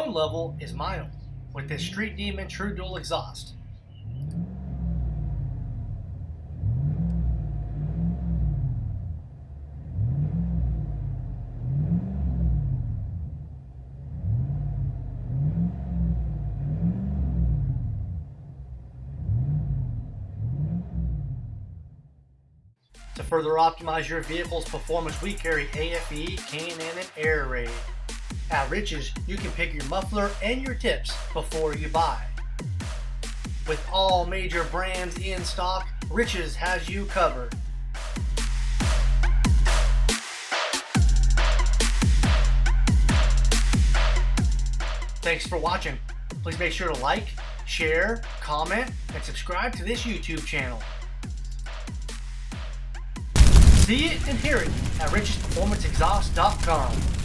tone level is mild with this Street Demon True Dual exhaust. To further optimize your vehicle's performance, we carry AFE, K&N, and Air Raid. At Rich's, you can pick your muffler and your tips before you buy. With all major brands in stock, Rich's has you covered. Thanks for watching. Please make sure to like, share, comment, and subscribe to this YouTube channel. See it and hear it at richsperformanceexhaust.com.